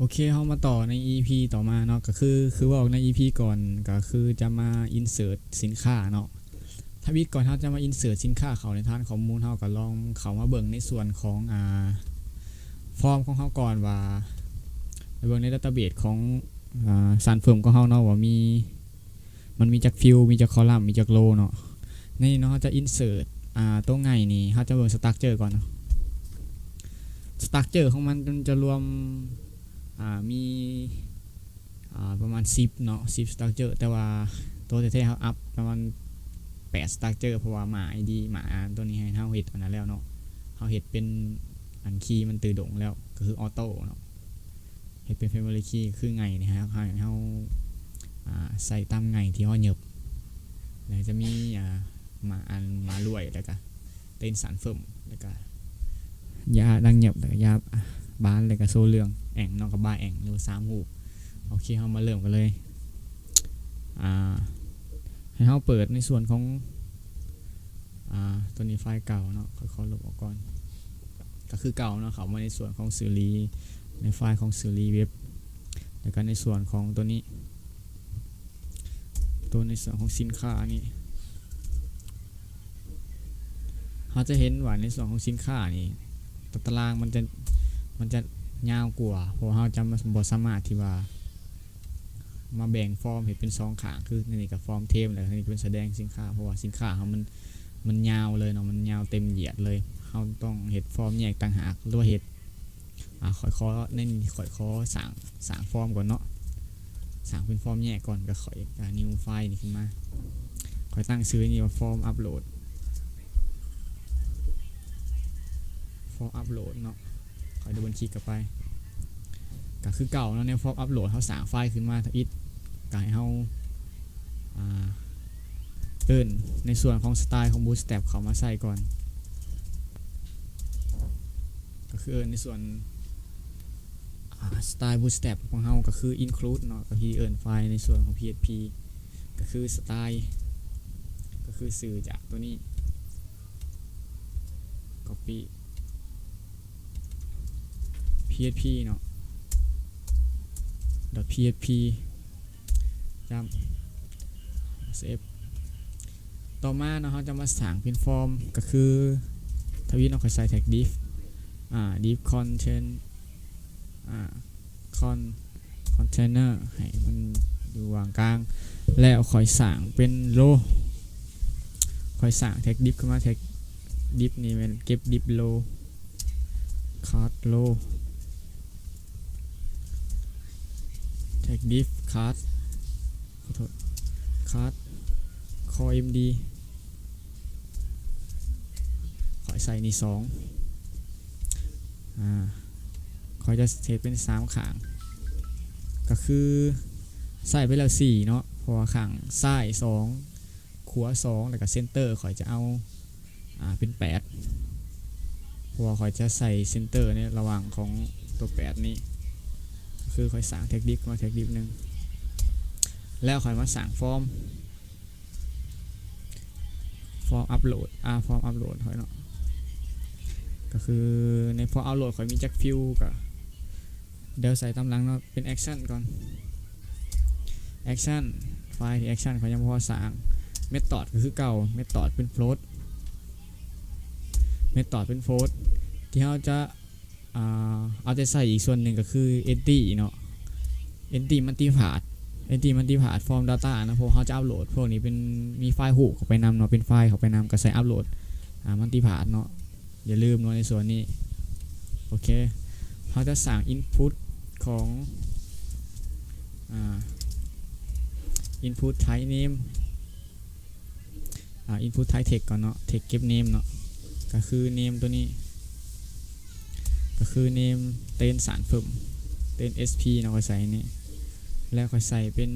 โอเคเฮามาต่อใน EP ต่อมาเนาะก็คือว่าใน EP ก่อนก็คือจะมา insert สินค้าเนาะถ้าวิดก่อนเฮาจะมา insert สินค้าเข้าในฐานข้อมูลเฮาก็ลองเข้ามาเบิ่งในส่วนของฟอร์มของเฮาก่อนว่าไปเบิ่งในดัตเตอร์เบสของสารเฟิร์มของเฮาเนาะว่ามันมีจักฟิลมีจักคอลัมน์มีจักโลเนาะในนี้เนาะเฮาจะ insert ตัวไงนี่เฮาจะเบิ่ง structure ก่อนเนาะ structure ของมันจะรวมมีประมาณ10เนาะ10 structure แต่ว่าตัวแท้ๆเฮาอัพประมาณ8 structure เพราะว่าหมา ID หมาตัวนี้ให้เฮาเฮ็ดอันนั้นแล้วเนาะเฮาเฮ็ดเป็นอันคีย์มันตื่นดงแล้วก็คือออโต้เนาะเฮ็ดเป็น family key คือไงนี่ฮะให้เฮาใส่ตามไงที่เฮาเหยียบแล้วจะมีหมารวยแล้วก็เต้นสารเฟิ่มแล้วก็ยาดังเหยียบแล้วก็ยาบ้านแล้วก็โซเรื่องแอ่งนอกกับบ้าแอ่งหรือ3หูโอเคเฮามาเริ่มกันเลยให้เฮาเปิดในส่วนของตัวนี้ไฟล์เก่าเนาะค่อยๆลบออกก่อนก็คือเก่าเนาะเข้ามาในส่วนของซีรีส์ในไฟล์ของซีรีส์เว็บแล้วก็ในส่วนของตัวนี้ตัวในส่วนของสินค้านี่เราจะเห็นว่าในส่วนของสินค้านี่ตารางมันจะยาวกว่าเพราะเราจะบ่สามารถที่ว่ามาแบ่งฟอร์มเห็นเป็น2ข้างคือนี่กับฟอร์มเทมแล้วนี่เป็นแสดงสินค้าเพราะว่าสินค้าเขามันยาวเลยเนาะมันยาวเต็มเหยียดเลยเราต้องเฮ็ดฟอร์มแยกต่างหากหรือว่าเฮ็ดค่อยๆในนี้ค่อยๆสร้างฟอร์มก่อนเนาะสร้างเป็นฟอร์มแยกก่อนก็ค่อยนิวไฟล์นี่ขึ้นมาค่อยตั้งชื่อนี่ว่าฟอร์มอัปโหลดเนาะค่อยดูบัญชีกลับไปก็คือเก่าเนาะในฟอร์มอัปโหลดเขาสร้างไฟล์ขึ้นมาถ้าอิดก็ให้เขาในส่วนของสไตล์ของ Bootstrap เขามาใส่ก่อนก็คือในส่วนสไตล์ Bootstrap ของเราก็คือ include เนาะก็คือไฟล์ในส่วนของ PHP ก็คือสไตล์ก็คือสื่อจากตัวนี้ copy php เนาะ .php จำ save ต่อมาเนาะเราจะมาสร้างเป็นฟอร์มก็คือทวีตเราใส่ tag div div content container ให้มันอยู่วางกลางแล้วค่อยสร้างเป็นโลค่อยสร้าง tag div ขึ้นมา tag div นี่มันเก็บ div low card low tag div card ขอโทษ card core md ขอใส่นี่2ขอจะเทเป็น3ข้างก็คือใส่ไปแล้ว4เนาะเพราะว่าข้างซ้าย2ขวา2แล้วก็เซนเตอร์ขอจะเอาเป็น8เพราะว่าขอจะใส่เซนเตอร์ในระหว่างของตัว8นี้คือค่อยสั่งเทคนิคมาเทคนิคนึงแล้วค่อยมาสั่งฟอร์มอัปโหลดฟอร์มอัปโหลดค่อยเนาะก็คือในฟอร์มอัปโหลดค่อยมีจักฟิวกับเดี๋ยวใส่ตำหลังเนาะเป็นแอคชั่นก่อนแอคชั่นไฟล์ที่แอคชั่นเขายังพอสั่งเมธอดก็คือเก่าเมธอดเป็นโฟลตที่เราจะเอาใจใส่อีกส่วนหนึ่งก็คือ entity เนาะ entity multi-path ฟอร์ม data นะพวกเขาจะอัปโหลดพวกนี้เป็นมีไฟล์หูเข้าไปนำเนาะเป็นไฟล์เข้าไปนำก็ใส่อัปโหลดmulti-path เนาะอย่าลืมเนาะในส่วนนี้โอเคเขาจะสั่ง input ของ input type name input type text ก่อนเนาะ text เก็บ name เนาะก็คือ name ตัวนี้ก็คือ name เต้นสารเพิ่มเต้น sp เนาะค่อยใส่นี่แล้วค่อยใส่เป็น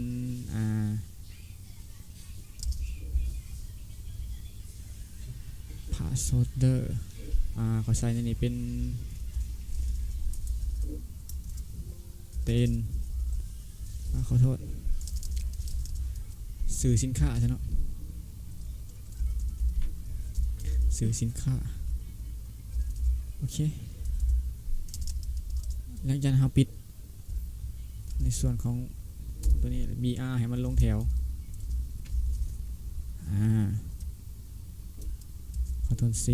passwordค่อยใส่ในนี้เป็นเต้นขอโทษสื่อสินค้าใช่เนาะสื่อสินค้าโอเคแล้วจากนั้นเราปิด ในส่วนของตัวนี้ BR ให้มันลงแถวคอนโทรล C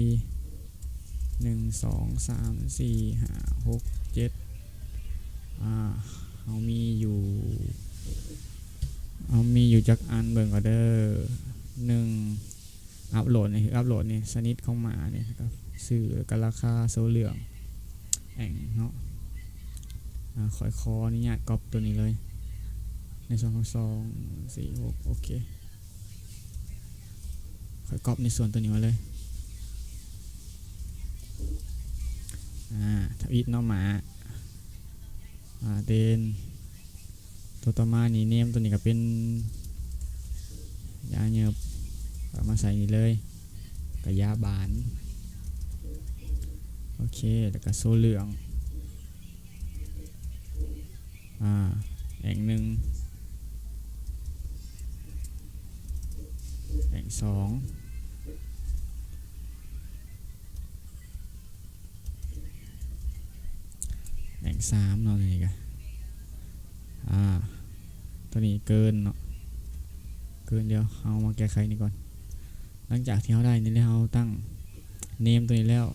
1 2 3 4 5 6 7เอามีอยู่จักอันเบิ่งก็เด้อ1อัปโหลดนี่คืออัปโหลดนี่ชนิดของหมาเนี่ยครับชื่อกับราคาโซเหลืองแองเนาะขออนุญาตก๊อปตัวนี้เลยในส่วนของ2 4 6โอเคค่อยก๊อปในส่วนตัวนี้มาเลยทวิตเนาะหมาเดนตัวต่อมานี่เนมตัวนี้ก็เป็นยาเยือบเอามาใส่นี่เลยกับยาบานโอเคแล้วก็โซเหลืองแอง1แอง2แอง3เนาะนี่ก็ตัวนี้เกินเนาะเกินเดียวเอามาแก้ไขนี่ก่อนหลังจากที่เราได้นี่แล้วเราตั้งเนมตัวนี้แล้ว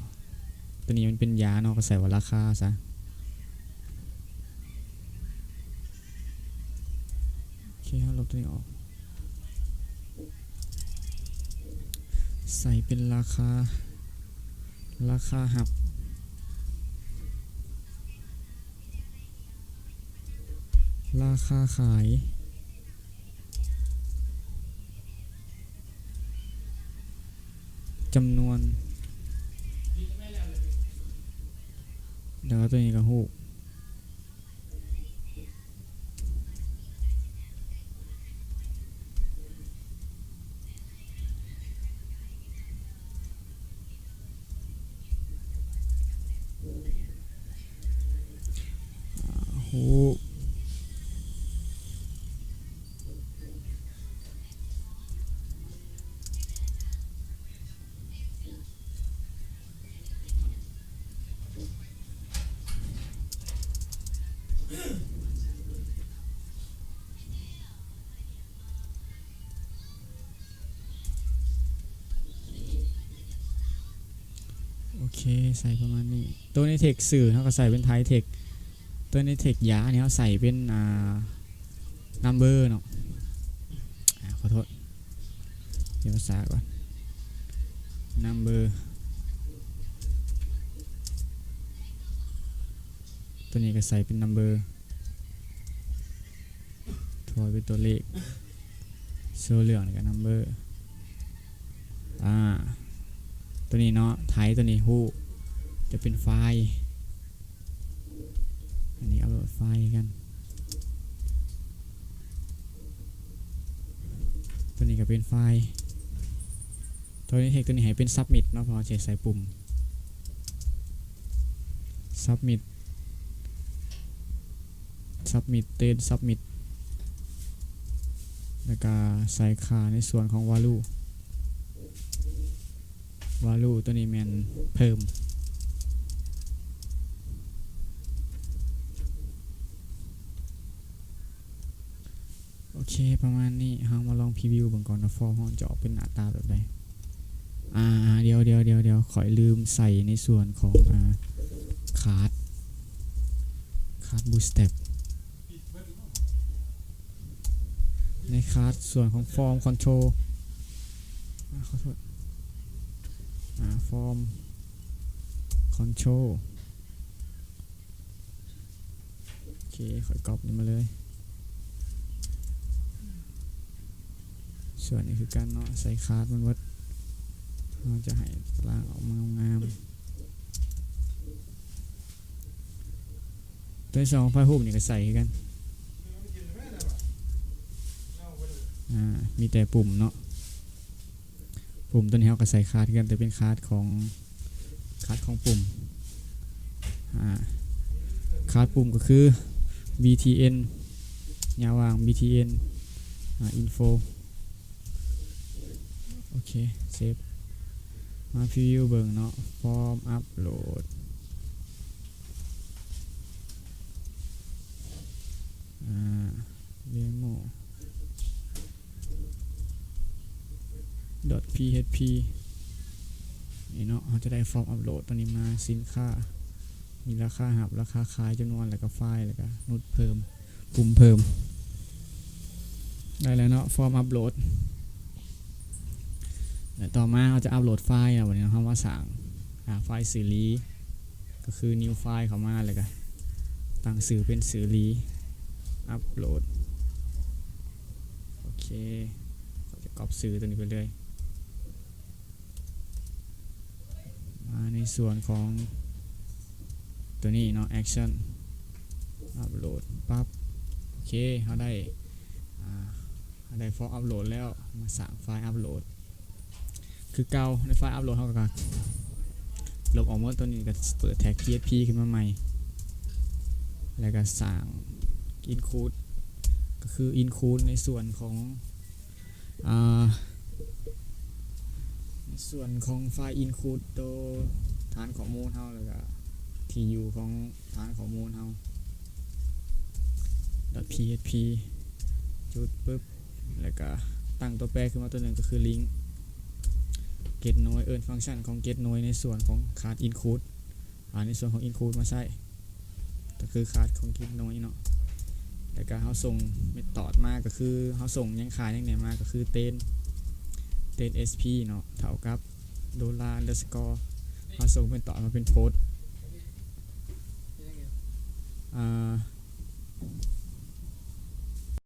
ตัวนี้มันเป็นยาเนาะก็ใส่ว่าราคาซะโอเคเราลบตัวนี้ออกใส่เป็นราคาหับราคาขายจำนวนเดี๋ยวตัวนี้ก็ฮู้โอเคใส่ประมาณนี้ตัวในเทคสื่อเขาก็ใส่เป็นไทเทคตัวในเทคยาเนี่ยเขาใส่เป็นนัมเบอร์เนาะขอโทษเดี๋ยวภาษาก่อนนัมเบอร์ตัวนี้ก็ใส่เป็นนัมเบอร์ถอยเป็นตัวเลขโซ่เหลืองกับนัมเบอร์ตัวนี้เนาะไทยตัวนี้ฮู้จะเป็นไฟล์อันนี้อัปโหลดไฟล์กันตัวนี้ก็เป็นไฟล์ตัวนี้เทคตัวนี้ให้เป็น submit เนาะพอใส่ปุ่ม submit เต้น submit แล้วก็ใส่ค่าในส่วนของ value ตัวนี้แมนเพิ่มโอเคประมาณนี้เรามาลองพรีวิวเบิ่งก่อนว่าฟอร์มมันจะออกเป็นหน้าตาแบบใดเดี๋ยวขอลืมใส่ในส่วนของคาร์ดบูสเต็ปในคาร์ดส่วนของฟอร์มคอนโทรลขอโทษฟอร์มคอนโทรลโอเคขอก๊อปนี่มาเลยส่วนนี้คือการเนาะใส่คาร์ดมันวัดเราจะให้ตารางออกมางามตัวที่2ไฟล์รูปนี่ก็ใส่กันมีแต่ปุ่มเนาะปุ่มตัวนี้เราก็ใส่คาร์ดกันแต่เป็นคาร์ดของปุ่มคาร์ดปุ่มก็คือ btn ยาวาง btn info โอเคเซฟมาพรีวิวเบิ่งเนาะฟอร์มอัปโหลด .php นี่เนาะเราจะได้ฟอร์มอัปโหลดตัวนี้มาสินค้ามีราคาหับราคาขายจำนวนแล้วก็ไฟล์แล้วก็นุดเพิ่มปุ่มเพิ่มได้แล้วเนาะฟอร์มอัปโหลดแล้วต่อมาเราจะอัปโหลดไฟล์นะวันนี้เราว่าสั่งไฟล์สื่อลีก็คือ new ไฟล์เข้ามาเลยก็ตั้งสื่อเป็นสื่อลีอัปโหลดโอเคเราจะก๊อปสื่อตัวนี้ไปเลยมาในส่วนของตัวนี้เนาะ action อัปโหลดปั๊บโอเคเขาได้ฟอร์มอัปโหลดแล้วมาสั่งไฟล์อัปโหลดคือเก่าในไฟล์อัปโหลดเขาก็ลบออกหมดตัวนี้ก็เปิดแท็ก PHP ขึ้นมาใหม่แล้วก็สั่ง include ก็คือ include ในส่วนของไฟล์ include ตัวฐานข้อมูลเฮาแล้วก็ที่อยู่ของฐานข้อมูลเฮา .php จุดปึ๊บแล้วก็ตั้งตัวแปรขึ้นมาตัวหนึ่งก็คือ link get node ฟังก์ชันของ get node ในส่วนของ card include ในส่วนของ include มาใช้ก็คือ card ของ get node เนาะแล้วก็เฮาส่งเมธอดมาก็คือเฮาส่งยังขายยังไหนมาก็คือเต้น sp เนาะเท่ากับ$_เฮาส่งเป็นต่อมาเป็นโพสต์